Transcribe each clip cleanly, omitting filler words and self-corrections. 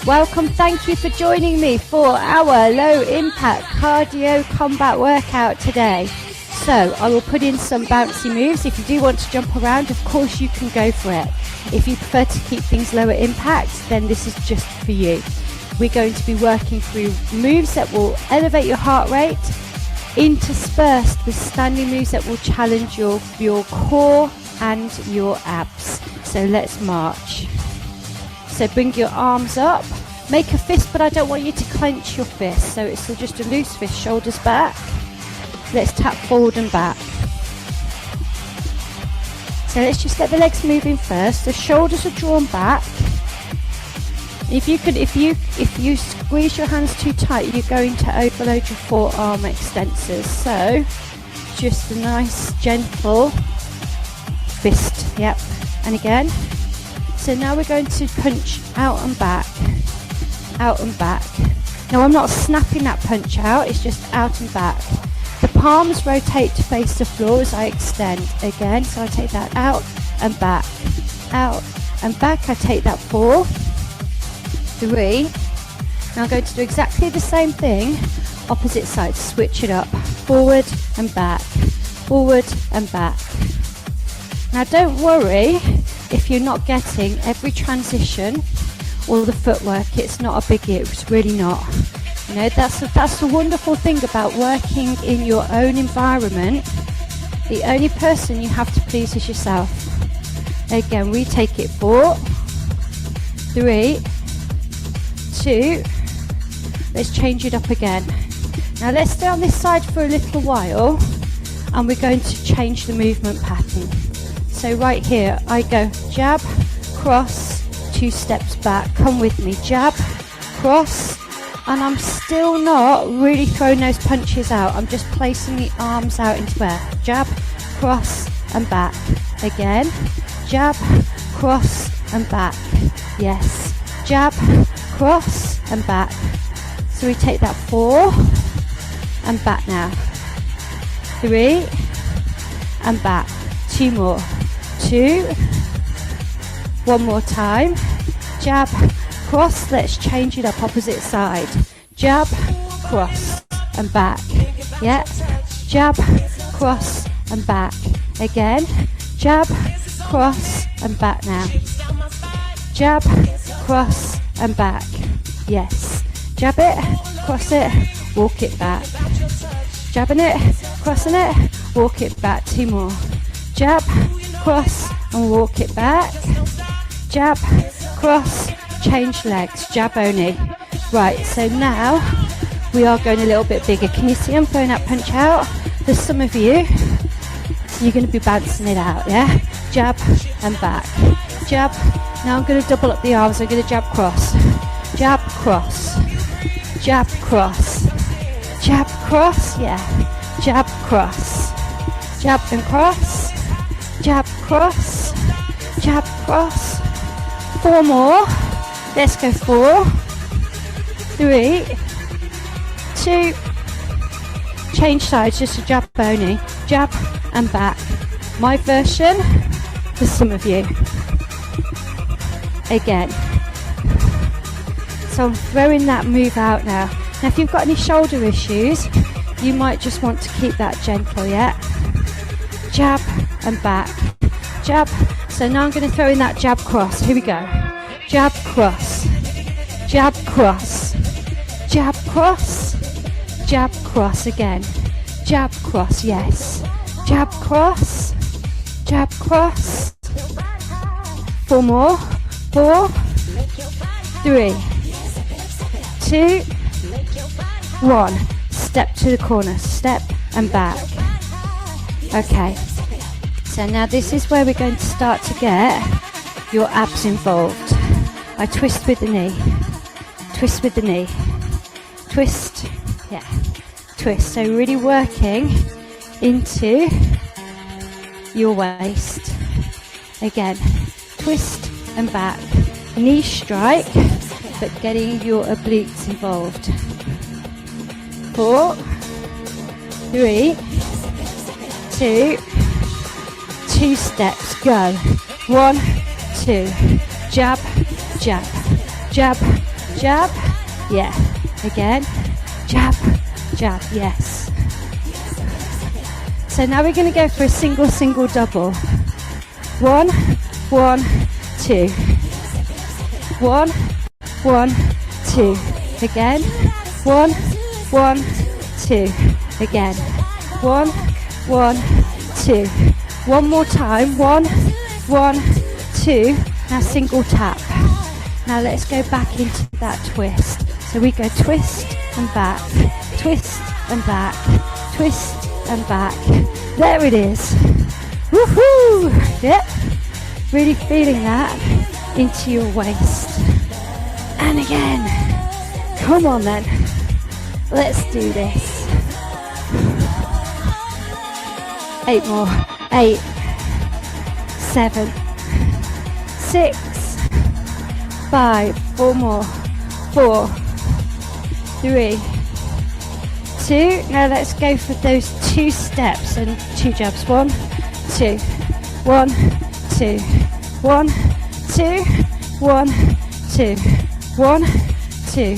Welcome, thank you for joining me for our low impact cardio combat workout today. So I will put in some bouncy moves. If you do want to jump around, of course you can go for it. If you prefer to keep things lower impact, then this is just for you. We're going to be working through moves that will elevate your heart rate, interspersed with standing moves that will challenge your core and your abs. So let's march. So bring your arms up, make a fist, but I don't want you to clench your fist. So it's just a loose fist, shoulders back. Let's tap forward and back. So let's just get the legs moving first. The shoulders are drawn back. If you squeeze your hands too tight, you're going to overload your forearm extensors. So just a nice gentle fist. Yep. And again. So now we're going to punch out and back, out and back. Now I'm not snapping that punch out, it's just out and back. The palms rotate to face the floor as I extend again. So I take that out and back, out and back. I take that 4, 3. Now I'm going to do exactly the same thing, opposite side. Switch it up, forward and back, forward and back. Now don't worry if you're not getting every transition or the footwork. It's not a biggie, it's really not. You know, that's the wonderful thing about working in your own environment. The only person you have to please is yourself. Again, we take it 4, 3, 2. Let's change it up again. Now let's stay on this side for a little while, and we're going to change the movement pattern. So right here, I go jab, cross, 2 steps back. Come with me, jab, cross, and I'm still not really throwing those punches out. I'm just placing the arms out into air. Jab, cross, and back. Again, jab, cross, and back. Yes, jab, cross, and back. So we take that 4, and back now. 3, and back. 2 more. 2, 1 more time, jab, cross. Let's change it up, opposite side, jab, cross, and back. Yeah, jab, cross, and back. Again, jab, cross, and back now. Jab, cross, and back. Yes, jab it, cross it, walk it back. Jabbing it, crossing it, walk it back. 2 more. Jab, cross, and walk it back. Jab, cross, change legs, jab only. Right, so now we are going a little bit bigger. Can you see I'm throwing that punch out? There's some of you, you're going to be bouncing it out, yeah? Jab and back. Jab. Now I'm going to double up the arms. I'm going to jab, cross. Jab, cross. Jab, cross. Jab, cross, yeah. Jab, cross. Jab and cross. Jab, cross, jab, cross. 4 more. Let's go 4, 3, 2. Change sides, just a jab only. Jab and back. My version for some of you. Again. So I'm throwing that move out now. Now if you've got any shoulder issues, you might just want to keep that gentle, yeah? Jab and back, jab. So now I'm going to throw in that jab, cross. Here we go. Jab, cross, jab, cross, jab, cross, jab, cross again. Jab, cross, yes. Jab, cross, jab, cross. 4 more. 4, 3, 2, 1. Step to the corner, step and back. Okay, so now this is where we're going to start to get your abs involved. I twist with the knee, twist with the knee, twist, yeah, twist. So really working into your waist. Again, twist and back, knee strike, but getting your obliques involved. 4, 3, 2, 2 steps, go. 1, 2, jab, jab, jab, jab, yeah, again, jab, jab, yes. So now we're going to go for a single, single, double. 1, 1, 2. 1, 1, 2. Again. 1, 1, 2. Again. 1, 1, 2. One more time. 1, 1, 2. Now single tap. Now let's go back into that twist. So we go twist and back, twist and back, twist and back. There it is. Woohoo! Yep. Really feeling that into your waist. And again. Come on then. Let's do this. 8 more. 8, 7, 6, 5. 4 more. 4, 3, 2. Now let's go for those 2 steps and 2 jabs. 1, 2, 1, 2, 1, 2, 1, 2, 1, 2,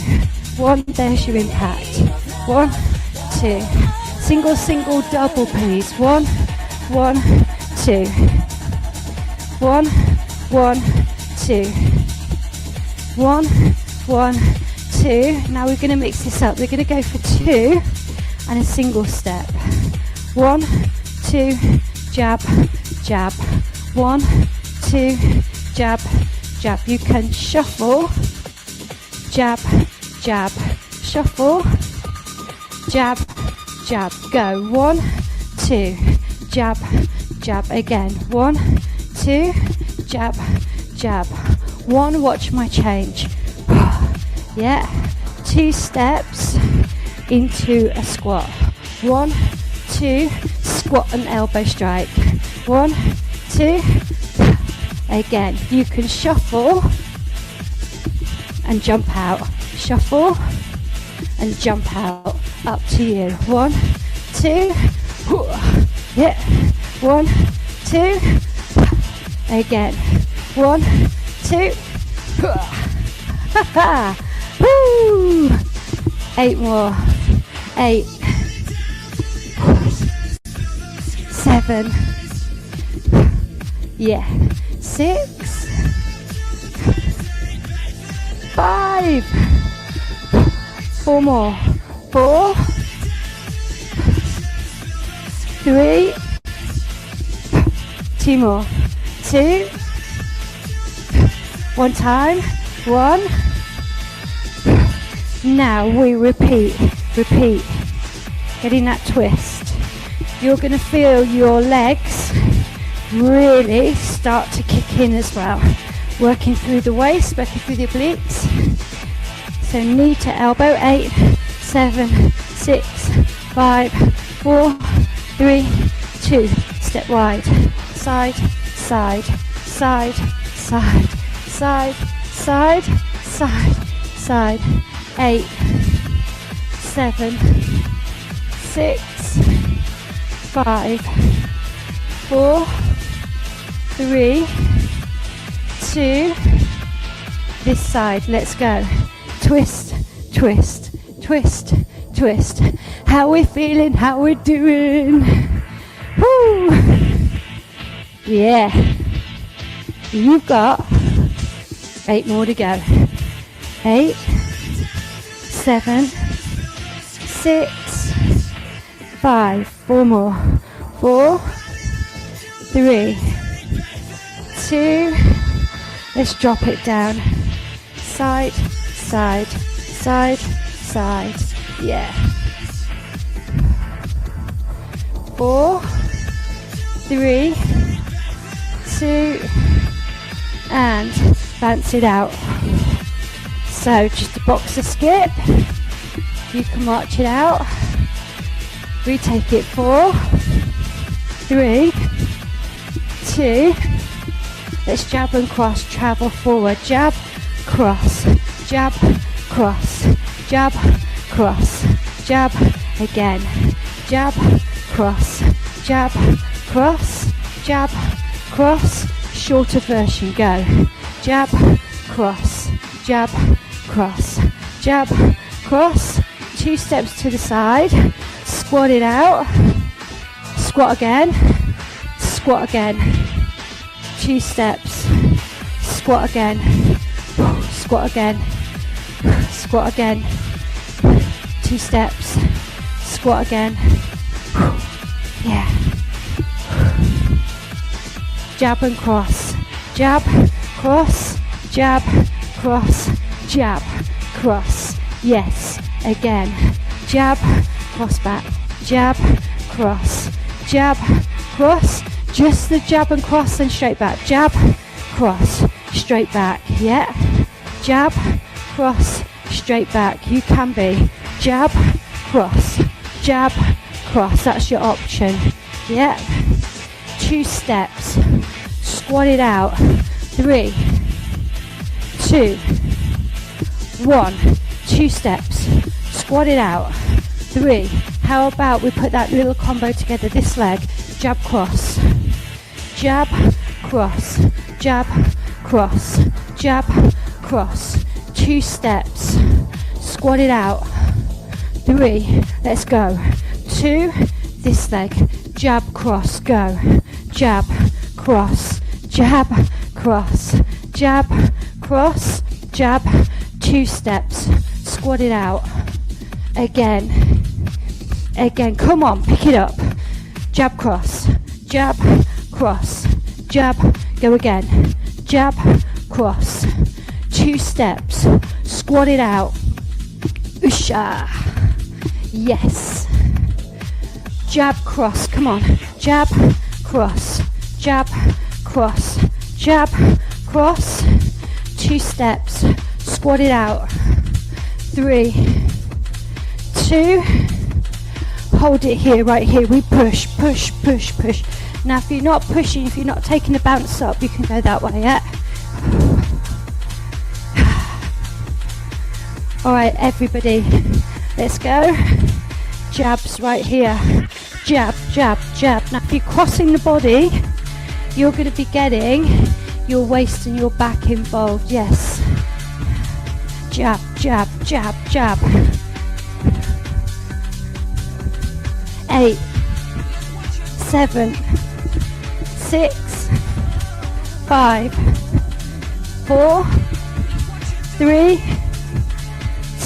1. There's your impact. 1, 2. Single, single, double, please. 1, 1, 2. 1, 1, 2. 1, 1, 2. Now we're going to mix this up. We're going to go for 2 and a single step. 1, 2, jab, jab. 1, 2, jab, jab. You can shuffle, jab, jab, shuffle, jab, jab. Go. 1, 2, jab, jab. Again. 1, 2, jab, jab. 1. Watch my change. Yeah. 2 steps into a squat. 1, 2, squat and elbow strike. 1, 2. Again, you can shuffle and jump out. Shuffle and jump out. Up to you. 1, 2. Yeah. 1, 2. Again. 1, 2. Woo! 8 more. 8, 7. Yeah. 6, 5. 4 more. 4, 3. 2 more. 2. 1 time. 1. Now we repeat. Getting that twist. You're going to feel your legs really start to kick in as well. Working through the waist, working through the obliques. So knee to elbow. 8, 7, 6, 5, 4, 3, 2. Step wide. Side, side, side, side, side, side, side, side. 8, 7, 6, 5, 4, 3, 2. This side. Let's go. Twist, twist, twist, twist. How we're feeling, how we're doing. Woo! Yeah. You've got 8 more to go. 8, 7, 6, 5. 4 more. 4, 3, 2. Let's drop it down. Side, side, side, side. Yeah. 4, 3, 2, and bounce it out. So just a boxer skip. You can march it out. Retake it. 4, 3, 2. Let's jab and cross. Travel forward. Jab, cross. Jab, cross. Jab, cross. Jab again. Jab, cross. Jab, cross. Jab, cross. Shorter version. Go. Jab, cross. Jab, cross, jab, cross, 2 steps to the side, squat it out, squat again, 2 steps, squat again, squat again, squat again, 2 steps, squat again, yeah, jab and cross, jab, cross, jab, cross, jab, cross, yes, again, jab, cross back, jab, cross, just the jab and cross and straight back, jab, cross, straight back, yeah, jab, cross, straight back, you can be, jab, cross, that's your option, yeah, 2 steps, squat it out, 3, 2, 1, 2 steps, squat it out, 3, how about we put that little combo together, this leg, jab, cross, jab, cross, jab, cross, jab, cross, 2 steps, squat it out, 3, let's go, 2, this leg, jab, cross, go, jab, cross, jab, cross, jab, cross, jab, 2 steps, squat it out, again, come on, pick it up, jab, cross, jab, go again, jab, cross, 2 steps, squat it out, usha, yes, jab, cross, come on, jab, cross, jab, cross, jab, cross, 2 steps, squat it out, 3, 2, hold it here, right here, we push, now if you're not pushing, if you're not taking the bounce up, you can go that way, yeah? Alright, everybody, let's go, jabs right here, jab, now if you're crossing the body, you're going to be getting your waist and your back involved, yes, jab, 8, 7, 6, 5, 4, 3,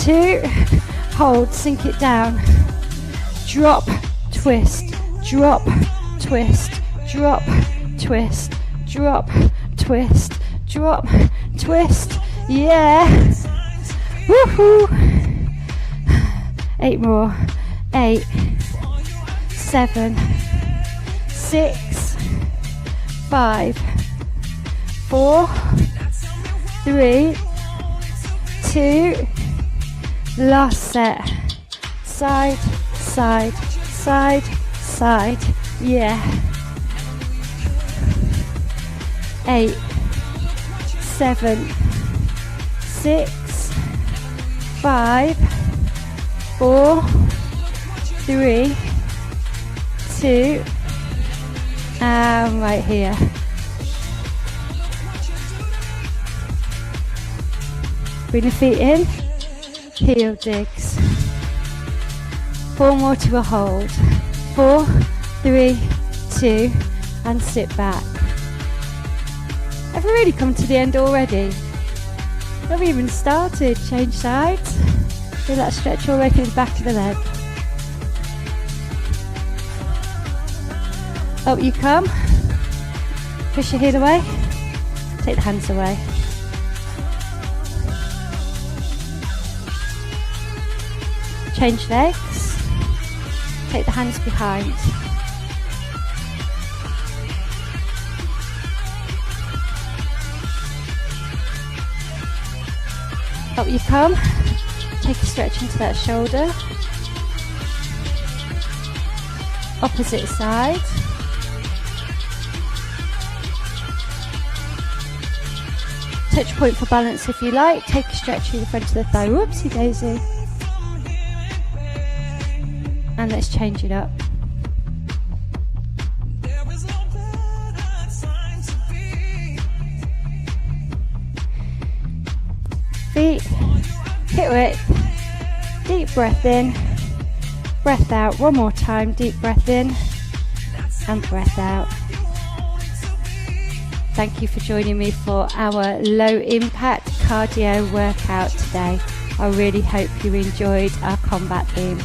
2, hold, sink it down, drop, twist, drop, twist, drop, twist, drop, twist, drop, twist, yeah, woohoo, 8 more, 8, 7, 6, 5, 4, 3, 2, last set, side, yeah, 8, 7, 6, 5, 4, 3, 2, and right here. Bring the feet in, heel digs. 4 more to a hold. 4, 3, 2, and sit back. Have we really come to the end already? Have we even started? Change sides. Feel that stretch all the way through the back of the leg. Up you come. Push your heel away. Take the hands away. Change legs. Take the hands behind. Up you come. Take a stretch into that shoulder. Opposite side. Touch point for balance if you like. Take a stretch through the front of the thigh. Whoopsie daisy. And let's change it up. Feet hip width, deep breath in, breath out. One more time, deep breath in and breath out. Thank you for joining me for our low impact cardio workout today. I really hope you enjoyed our combat theme.